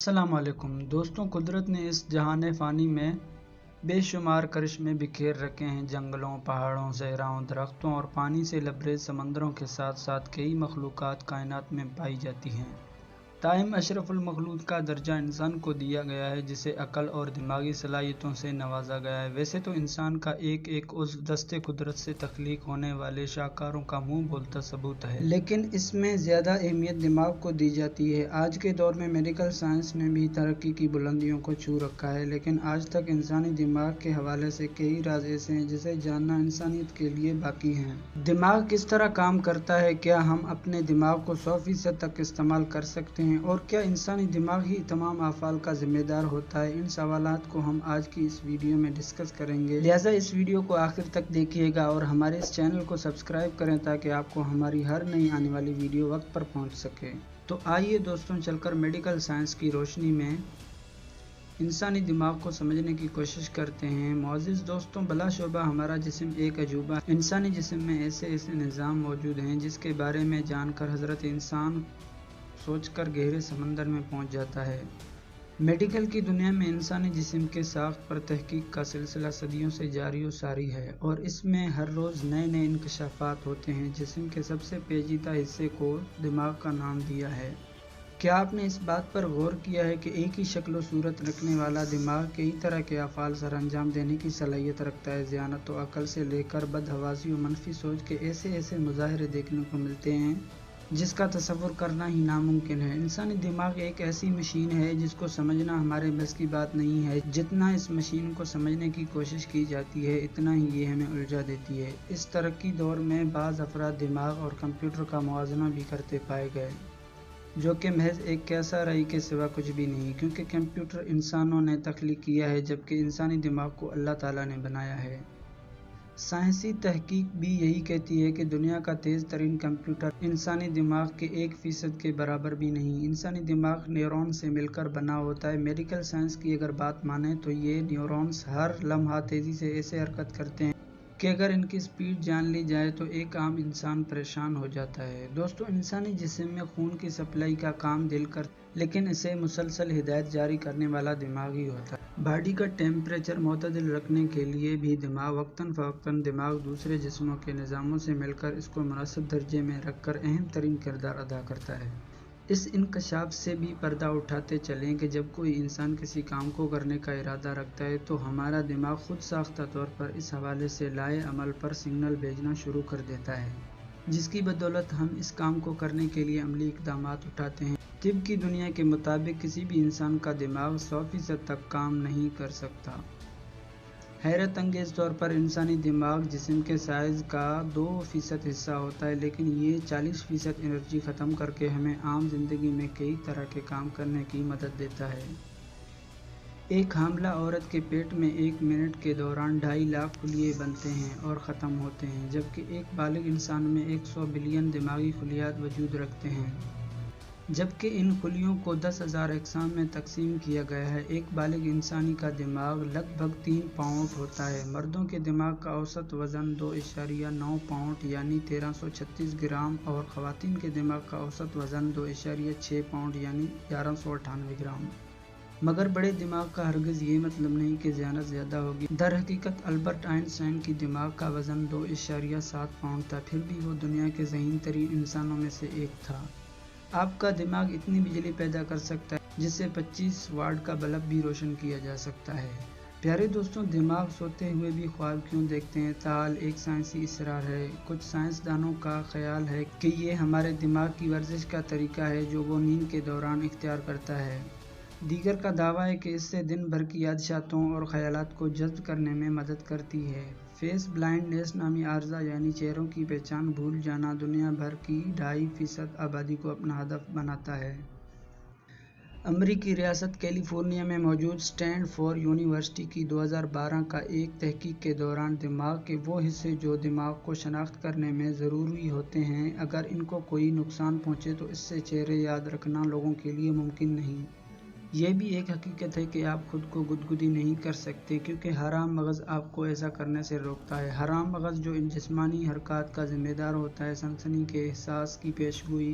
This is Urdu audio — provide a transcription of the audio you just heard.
السلام علیکم دوستوں، قدرت نے اس جہان فانی میں بے شمار کرشمے بکھیر رکھے ہیں۔ جنگلوں، پہاڑوں، صحراؤں، درختوں اور پانی سے لبریز سمندروں کے ساتھ ساتھ کئی مخلوقات کائنات میں پائی جاتی ہیں۔ تاہم اشرف المخلوق کا درجہ انسان کو دیا گیا ہے، جسے عقل اور دماغی صلاحیتوں سے نوازا گیا ہے۔ ویسے تو انسان کا ایک ایک عضو دست قدرت سے تخلیق ہونے والے شاہکاروں کا منہ بولتا ثبوت ہے، لیکن اس میں زیادہ اہمیت دماغ کو دی جاتی ہے۔ آج کے دور میں میڈیکل سائنس نے بھی ترقی کی بلندیوں کو چھو رکھا ہے، لیکن آج تک انسانی دماغ کے حوالے سے کئی راز ایسے ہیں جسے جاننا انسانیت کے لیے باقی ہے۔ دماغ کس طرح کام کرتا ہے؟ کیا ہم اپنے دماغ کو 100% تک استعمال کر سکتے ہیں؟ اور کیا انسانی دماغ ہی تمام افعال کا ذمہ دار ہوتا ہے؟ ان سوالات کو ہم آج کی اس ویڈیو میں ڈسکس کریں گے، لہٰذا اس ویڈیو کو آخر تک دیکھیے گا اور ہمارے اس چینل کو سبسکرائب کریں تاکہ آپ کو ہماری ہر نئی آنے والی ویڈیو وقت پر پہنچ سکے۔ تو آئیے دوستوں، چل کر میڈیکل سائنس کی روشنی میں انسانی دماغ کو سمجھنے کی کوشش کرتے ہیں۔ معزز دوستوں، بلا شبہ ہمارا جسم ایک عجوبہ ہے۔ انسانی جسم میں ایسے نظام موجود ہیں جس کے بارے میں جان کر حضرت انسان سوچ کر گہرے سمندر میں پہنچ جاتا ہے۔ میڈیکل کی دنیا میں انسانی جسم کے ساخت پر تحقیق کا سلسلہ صدیوں سے جاری و ساری ہے، اور اس میں ہر روز نئے انکشافات ہوتے ہیں۔ جسم کے سب سے پیچیدہ حصے کو دماغ کا نام دیا ہے۔ کیا آپ نے اس بات پر غور کیا ہے کہ ایک ہی شکل و صورت رکھنے والا دماغ کئی طرح کے افعال سر انجام دینے کی صلاحیت رکھتا ہے؟ ذہانت و عقل سے لے کر بدحواسی و منفی سوچ کے ایسے مظاہرے دیکھنے کو ملتے ہیں جس کا تصور کرنا ہی ناممکن ہے۔ انسانی دماغ ایک ایسی مشین ہے جس کو سمجھنا ہمارے بس کی بات نہیں ہے۔ جتنا اس مشین کو سمجھنے کی کوشش کی جاتی ہے، اتنا ہی یہ ہمیں الجھا دیتی ہے۔ اس ترقی دور میں بعض افراد دماغ اور کمپیوٹر کا موازنہ بھی کرتے پائے گئے، جو کہ محض ایک کیسا رہی کے سوا کچھ بھی نہیں، کیونکہ کمپیوٹر انسانوں نے تخلیق کیا ہے جبکہ انسانی دماغ کو اللہ تعالیٰ نے بنایا ہے۔ سائنسی تحقیق بھی یہی کہتی ہے کہ دنیا کا تیز ترین کمپیوٹر انسانی دماغ کے 1% کے برابر بھی نہیں۔ انسانی دماغ نیورون سے مل کر بنا ہوتا ہے۔ میڈیکل سائنس کی اگر بات مانیں تو یہ نیورونز ہر لمحہ تیزی سے ایسے حرکت کرتے ہیں کہ اگر ان کی سپیڈ جان لی جائے تو ایک عام انسان پریشان ہو جاتا ہے۔ دوستو، انسانی جسم میں خون کی سپلائی کا کام دل کرتا ہے، لیکن اسے مسلسل ہدایت جاری کرنے والا دماغ ہی ہوتا ہے۔ باڈی کا ٹیمپریچر معتدل رکھنے کے لیے بھی دماغ وقتاً فوقتاً دماغ دوسرے جسموں کے نظاموں سے مل کر اس کو مناسب درجے میں رکھ کر اہم ترین کردار ادا کرتا ہے۔ اس انکشاف سے بھی پردہ اٹھاتے چلیں کہ جب کوئی انسان کسی کام کو کرنے کا ارادہ رکھتا ہے تو ہمارا دماغ خود ساختہ طور پر اس حوالے سے لائے عمل پر سگنل بھیجنا شروع کر دیتا ہے، جس کی بدولت ہم اس کام کو کرنے کے لیے عملی اقدامات اٹھاتے ہیں۔ طب کی دنیا کے مطابق کسی بھی انسان کا دماغ 100% تک کام نہیں کر سکتا۔ حیرت انگیز طور پر انسانی دماغ جسم کے سائز کا 2% حصہ ہوتا ہے، لیکن یہ 40% انرجی ختم کر کے ہمیں عام زندگی میں کئی طرح کے کام کرنے کی مدد دیتا ہے۔ ایک حاملہ عورت کے پیٹ میں 1 منٹ کے دوران 2.5 لاکھ خلیے بنتے ہیں اور ختم ہوتے ہیں، جبکہ ایک بالغ انسان میں 100 بلین دماغی خلیات وجود رکھتے ہیں، جبکہ ان خلیوں کو 10,000 اقسام میں تقسیم کیا گیا ہے۔ ایک بالغ انسانی کا دماغ لگ بھگ 3 پاؤنڈ ہوتا ہے۔ مردوں کے دماغ کا اوسط وزن 2.9 پاؤنڈ یعنی 1336 گرام اور خواتین کے دماغ کا اوسط وزن 2.6 پاؤنڈ یعنی 1198 گرام۔ مگر بڑے دماغ کا ہرگز یہ مطلب نہیں کہ ذہانت زیادہ ہوگی۔ در حقیقت البرٹ آئن سٹائن کی دماغ کا وزن 2.7 پاؤنڈ تھا، پھر بھی وہ دنیا کے ذہین ترین انسانوں میں سے ایک تھا۔ آپ کا دماغ اتنی بجلی پیدا کر سکتا ہے جس سے 25 واٹ کا بلب بھی روشن کیا جا سکتا ہے۔ پیارے دوستوں، دماغ سوتے ہوئے بھی خواب کیوں دیکھتے ہیں؟ تاحال ایک سائنسی اسرار ہے۔ کچھ سائنسدانوں کا خیال ہے کہ یہ ہمارے دماغ کی ورزش کا طریقہ ہے جو وہ نیند کے دوران اختیار کرتا ہے۔ دیگر کا دعویٰ ہے کہ اس سے دن بھر کی یادداشتوں اور خیالات کو جذب کرنے میں مدد کرتی ہے۔ فیس بلائنڈنس نامی عارضہ یعنی چہروں کی پہچان بھول جانا دنیا بھر کی 2.5% آبادی کو اپنا ہدف بناتا ہے۔ امریکی ریاست کیلیفورنیا میں موجود اسٹینڈ فورڈ یونیورسٹی کی 2012 کا ایک تحقیق کے دوران دماغ کے وہ حصے جو دماغ کو شناخت کرنے میں ضروری ہوتے ہیں، اگر ان کو کوئی نقصان پہنچے تو اس سے چہرے یاد رکھنا لوگوں کے لیے ممکن نہیں۔ یہ بھی ایک حقیقت ہے کہ آپ خود کو گدگدی نہیں کر سکتے، کیونکہ حرام مغز آپ کو ایسا کرنے سے روکتا ہے۔ حرام مغز جو ان جسمانی حرکات کا ذمہ دار ہوتا ہے، سنسنی کے احساس کی پیشگوئی